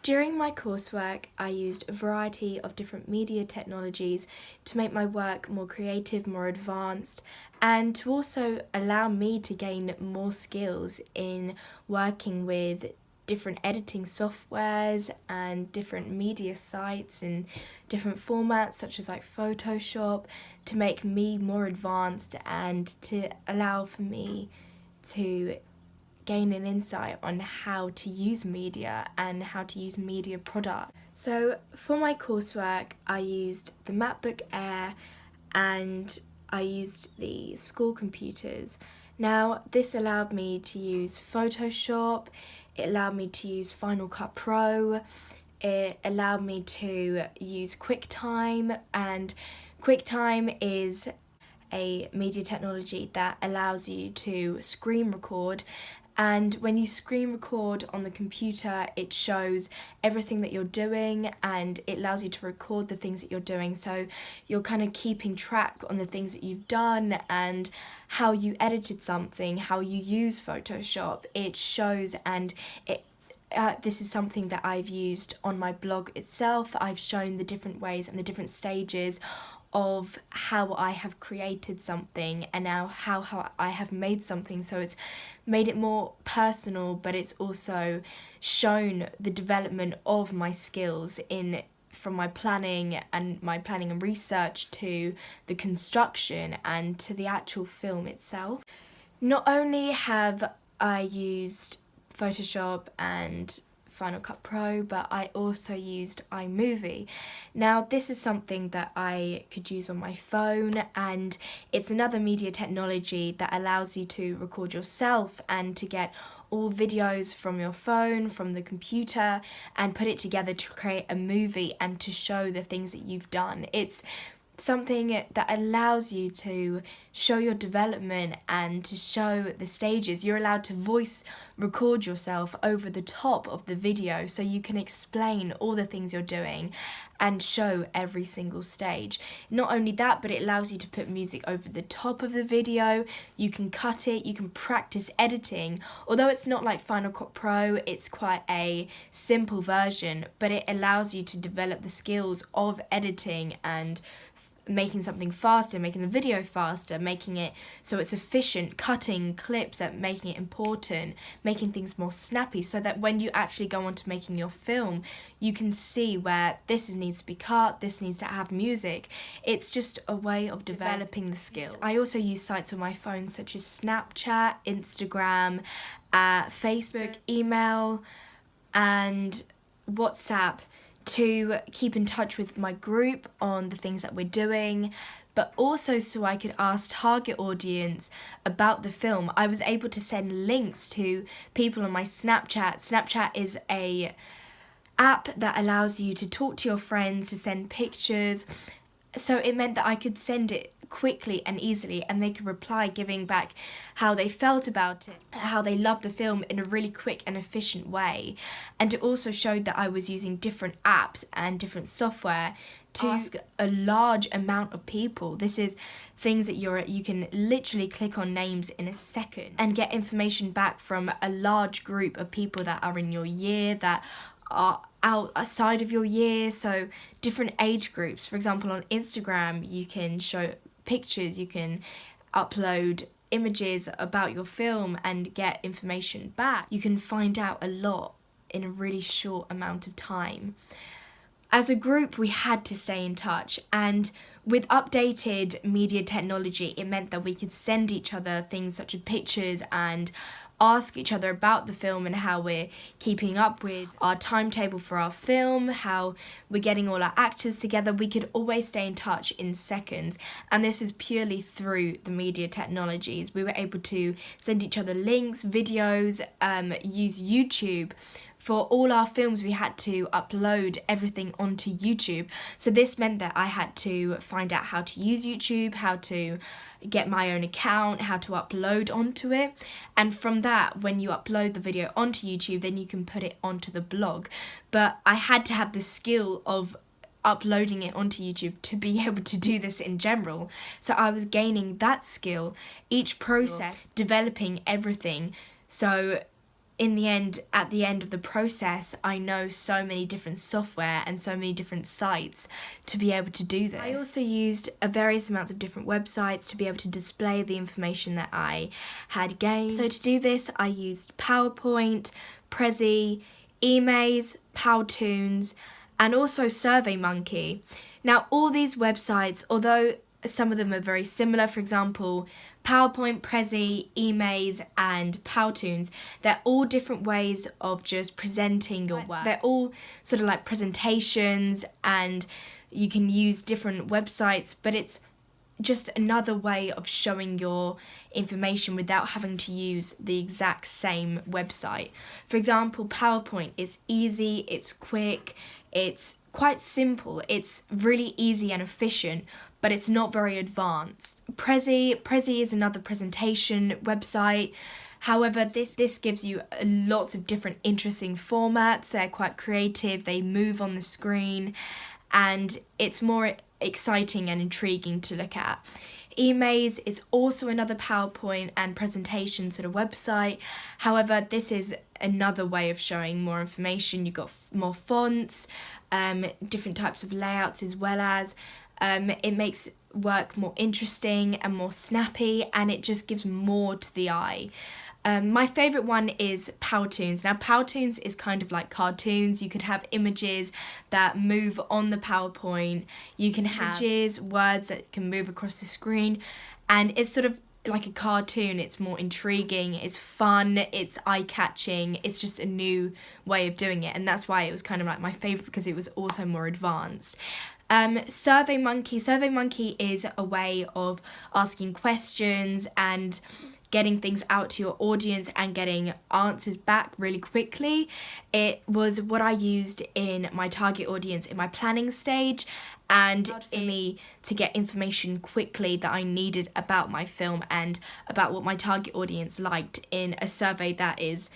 During my coursework, I used a variety of different media technologies to make my work more creative, more advanced, and to also allow me to gain more skills in working with different editing softwares and different media sites and different formats such as like Photoshop, to make me more advanced and to allow for me to gain an insight on how to use media and how to use media products. So for my coursework, I used the MacBook Air and I used the school computers. Now this allowed me to use Photoshop, it allowed me to use Final Cut Pro, it allowed me to use QuickTime, and QuickTime is a media technology that allows you to screen record, and when you screen record on the computer it shows everything that you're doing and it allows you to record the things that you're doing, so you're kind of keeping track on the things that you've done and how you edited something, how you use Photoshop. It shows, and this is something that I've used on my blog itself. I've shown the different ways and the different stages of how I have created something and now how I have made something, so it's made it more personal, but it's also shown the development of my skills from my planning and research to the construction and to the actual film itself. Not only have I used Photoshop and Final Cut Pro, but I also used iMovie. Now this is something that I could use on my phone, and it's another media technology that allows you to record yourself and to get all videos from your phone, from the computer, and put it together to create a movie and to show the things that you've done. It's something that allows you to show your development and to show the stages. You're allowed to voice record yourself over the top of the video so you can explain all the things you're doing and show every single stage. Not only that, but it allows you to put music over the top of the video. You can cut it, you can practice editing. Although it's not like Final Cut Pro, it's quite a simple version, but it allows you to develop the skills of editing and making something faster, making the video faster, making it so it's efficient, cutting clips, and making it important, making things more snappy, so that when you actually go on to making your film, you can see where this needs to be cut, this needs to have music. It's just a way of developing the skills. I also use sites on my phone such as Snapchat, Instagram, Facebook, email, and WhatsApp to keep in touch with my group on the things that we're doing, but also so I could ask target audience about the film. I was able to send links to people on my Snapchat. Snapchat is a app that allows you to talk to your friends, to send pictures, so it meant that I could send it quickly and easily, and they could reply giving back how they felt about it, how they loved the film in a really quick and efficient way. And it also showed that I was using different apps and different software to ask a large amount of people. This is things that you can literally click on names in a second and get information back from a large group of people that are in your year, that are outside of your year, so different age groups. For example, on Instagram you can show pictures, you can upload images about your film and get information back. You can find out a lot in a really short amount of time. As a group, we had to stay in touch, and with updated media technology, it meant that we could send each other things such as pictures and ask each other about the film and how we're keeping up with our timetable for our film, how we're getting all our actors together. We could always stay in touch in seconds, and this is purely through the media technologies. We were able to send each other links, videos, use YouTube. For all our films, we had to upload everything onto YouTube. So this meant that I had to find out how to use YouTube, how to get my own account, how to upload onto it. And from that, when you upload the video onto YouTube, then you can put it onto the blog. But I had to have the skill of uploading it onto YouTube to be able to do this in general. So I was gaining that skill, each process, developing everything. So in the end, at the end of the process, I know so many different software and so many different sites to be able to do this. I also used various amounts of different websites to be able to display the information that I had gained. So to do this, I used PowerPoint, Prezi, Emaze, Powtoons, and also SurveyMonkey. Now, all these websites, although some of them are very similar, for example, PowerPoint, Prezi, Emaze, and Powtoons, they're all different ways of just presenting your work. They're all sort of like presentations, and you can use different websites, but it's just another way of showing your information without having to use the exact same website. For example, PowerPoint is easy, it's quick, it's quite simple, it's really easy and efficient, but it's not very advanced. Prezi is another presentation website. However, this gives you lots of different interesting formats. They're quite creative, they move on the screen, and it's more exciting and intriguing to look at. Emaze is also another PowerPoint and presentation sort of website. However, this is another way of showing more information. You've got more fonts, different types of layouts, as well as it makes work more interesting and more snappy, and it just gives more to the eye. My favourite one is Powtoons. Now, Powtoons is kind of like cartoons. You could have images that move on the PowerPoint. You can have images, words that can move across the screen, and it's sort of like a cartoon. It's more intriguing, it's fun, it's eye-catching, it's just a new way of doing it, and that's why it was kind of like my favourite, because it was also more advanced. SurveyMonkey is a way of asking questions and getting things out to your audience and getting answers back really quickly. It was what I used in my target audience in my planning stage, and for me to get information quickly that I needed about my film and about what my target audience liked in a survey that is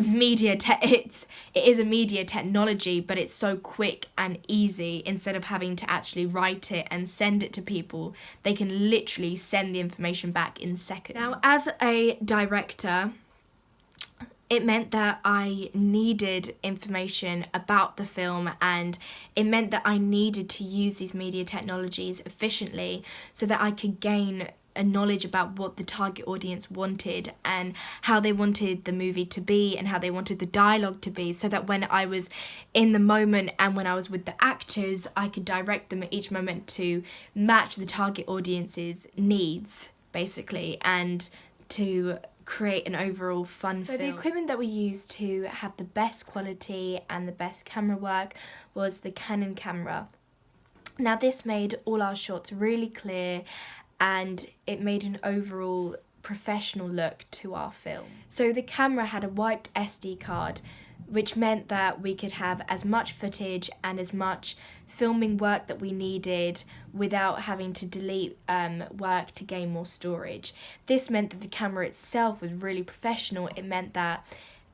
it is a media technology, but it's so quick and easy. Instead of having to actually write it and send it to people, they can literally send the information back in seconds. Now, as a director, it meant that I needed information about the film, and it meant that I needed to use these media technologies efficiently so that I could gain a knowledge about what the target audience wanted and how they wanted the movie to be and how they wanted the dialogue to be, so that when I was in the moment and when I was with the actors, I could direct them at each moment to match the target audience's needs, basically, and to create an overall fun film. So the equipment that we used to have the best quality and the best camera work was the Canon camera. Now, this made all our shots really clear, and it made an overall professional look to our film. So the camera had a wiped SD card, which meant that we could have as much footage and as much filming work that we needed without having to delete work to gain more storage. This meant that the camera itself was really professional. It meant that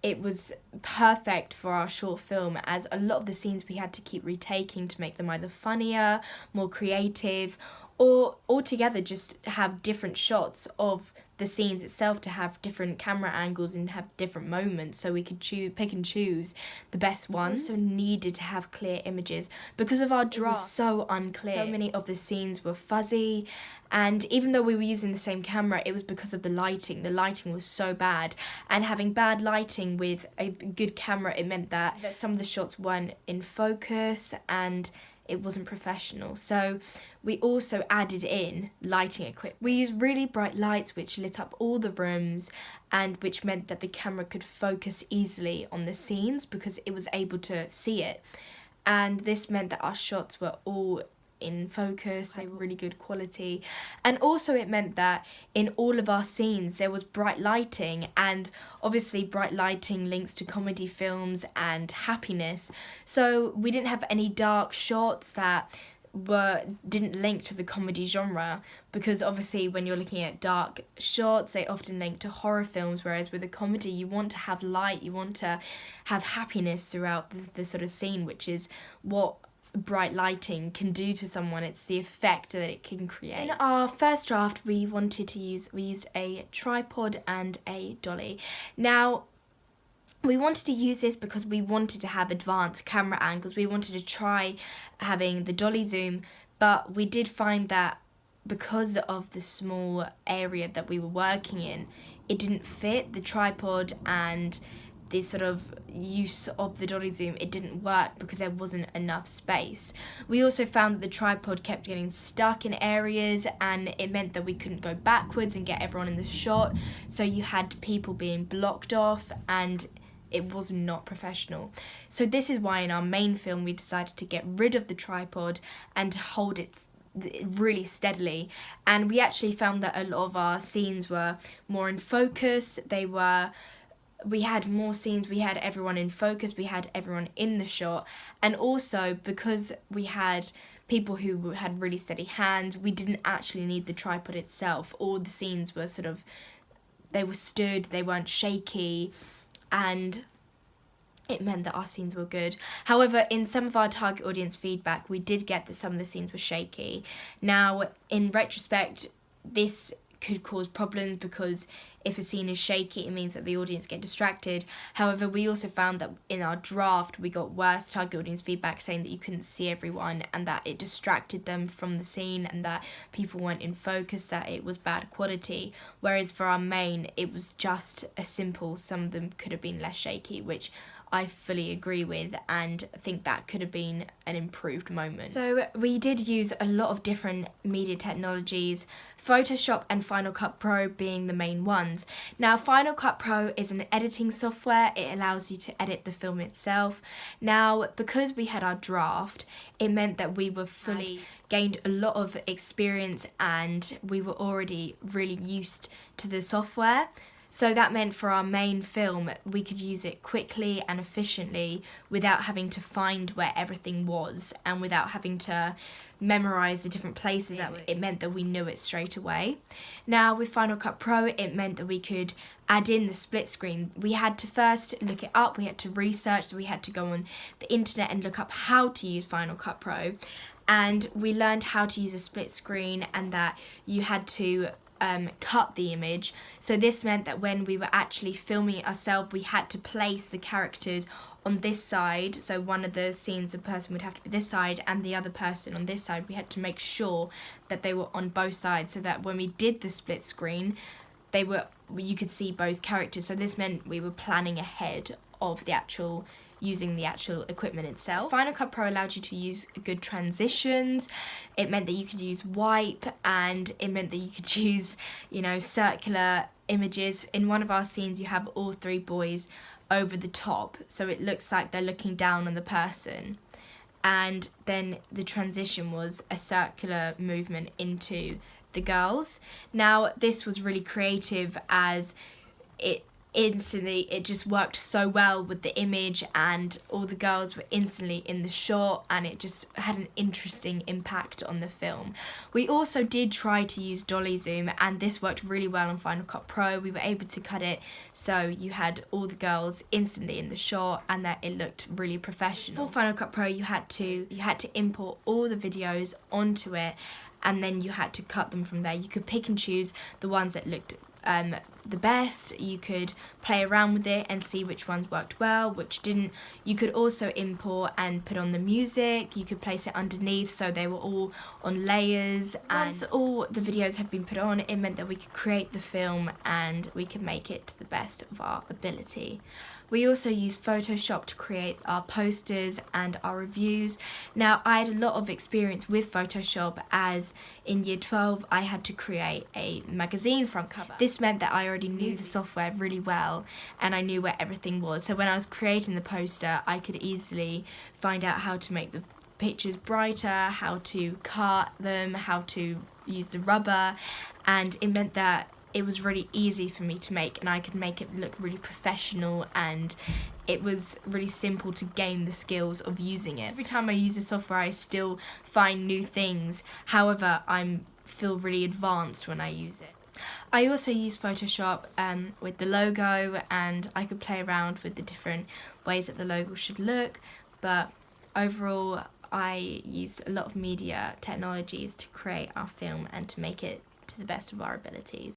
it was perfect for our short film, as a lot of the scenes we had to keep retaking to make them either funnier, more creative, or altogether just have different shots of the scenes itself, to have different camera angles and have different moments, so we could pick and choose the best ones. We also needed to have clear images because of our draft. It was so unclear. So many of the scenes were fuzzy, and even though we were using the same camera, it was because of the lighting. The lighting was so bad, and having bad lighting with a good camera, it meant that some of the shots weren't in focus and it wasn't professional. So we also added in lighting equipment. We used really bright lights which lit up all the rooms, and which meant that the camera could focus easily on the scenes because it was able to see it. And this meant that our shots were all in focus, like really good quality. And also it meant that in all of our scenes there was bright lighting, and obviously bright lighting links to comedy films and happiness. So we didn't have any dark shots that didn't link to the comedy genre, because obviously when you're looking at dark shots they often link to horror films, whereas with a comedy you want to have light, you want to have happiness throughout the sort of scene, which is what bright lighting can do to someone. It's the effect that it can create. In our first draft we used a tripod and a dolly. Now, We wanted to use this because we wanted to have advanced camera angles. We wanted to try having the dolly zoom, but we did find that because of the small area that we were working in, it didn't fit the tripod and the sort of use of the dolly zoom. It didn't work because there wasn't enough space. We also found that the tripod kept getting stuck in areas, and it meant that we couldn't go backwards and get everyone in the shot, so you had people being blocked off, and it was not professional. So this is why in our main film we decided to get rid of the tripod and to hold it really steadily, and we actually found that a lot of our scenes were more in focus. We had more scenes, we had everyone in focus, we had everyone in the shot, and also because we had people who had really steady hands, we didn't actually need the tripod itself. All the scenes were sort of, they were stood, they weren't shaky, and it meant that our scenes were good. However, in some of our target audience feedback, we did get that some of the scenes were shaky. Now, in retrospect, this could cause problems because if a scene is shaky, it means that the audience get distracted. However, we also found that in our draft, we got worse target audience feedback saying that you couldn't see everyone and that it distracted them from the scene and that people weren't in focus, that it was bad quality. Whereas for our main, it was just a simple, some of them could have been less shaky, which I fully agree with, and I think that could have been an improved moment. So we did use a lot of different media technologies, Photoshop and Final Cut Pro being the main ones. Now, Final Cut Pro is an editing software. It allows you to edit the film itself. Now, because we had our draft, it meant that we were fully gained a lot of experience and we were already really used to the software. So that meant for our main film, we could use it quickly and efficiently without having to find where everything was and without having to memorize the different places. It meant that we knew it straight away. Now with Final Cut Pro, it meant that we could add in the split screen. We had to first look it up, we had to research, so we had to go on the internet and look up how to use Final Cut Pro. And we learned how to use a split screen and that you had to cut the image. So this meant that when we were actually filming it ourselves, we had to place the characters on this side. So one of the scenes, the person would have to be this side and the other person on this side. We had to make sure that they were on both sides so that when we did the split screen, you could see both characters. So this meant we were planning ahead of using the actual equipment itself. Final Cut Pro allowed you to use good transitions. It meant that you could use wipe, and it meant that you could use, circular images. In one of our scenes, you have all three boys over the top, so it looks like they're looking down on the person. And then the transition was a circular movement into the girls. Now, this was really creative as it just worked so well with the image, and all the girls were instantly in the shot, and it just had an interesting impact on the film. We also did try to use dolly zoom, and this worked really well on Final Cut Pro. We were able to cut it so you had all the girls instantly in the shot and that it looked really professional. For Final Cut Pro, you had to import all the videos onto it, and then you had to cut them from there. You could pick and choose the ones that looked the best. You could play around with it and see which ones worked well, which didn't. You could also import and put on the music. You could place it underneath so they were all on layers. Once all the videos had been put on, it meant that we could create the film and we could make it to the best of our ability. We also used Photoshop to create our posters and our reviews. Now, I had a lot of experience with Photoshop as in year 12 I had to create a magazine front cover. This meant that I already knew the software really well and I knew where everything was. So when I was creating the poster, I could easily find out how to make the pictures brighter, how to cut them, how to use the rubber, and it meant that it was really easy for me to make, and I could make it look really professional, and it was really simple to gain the skills of using it. Every time I use the software, I still find new things. However, I feel really advanced when I use it. I also use Photoshop with the logo, and I could play around with the different ways that the logo should look, but overall I used a lot of media technologies to create our film and to make it to the best of our abilities.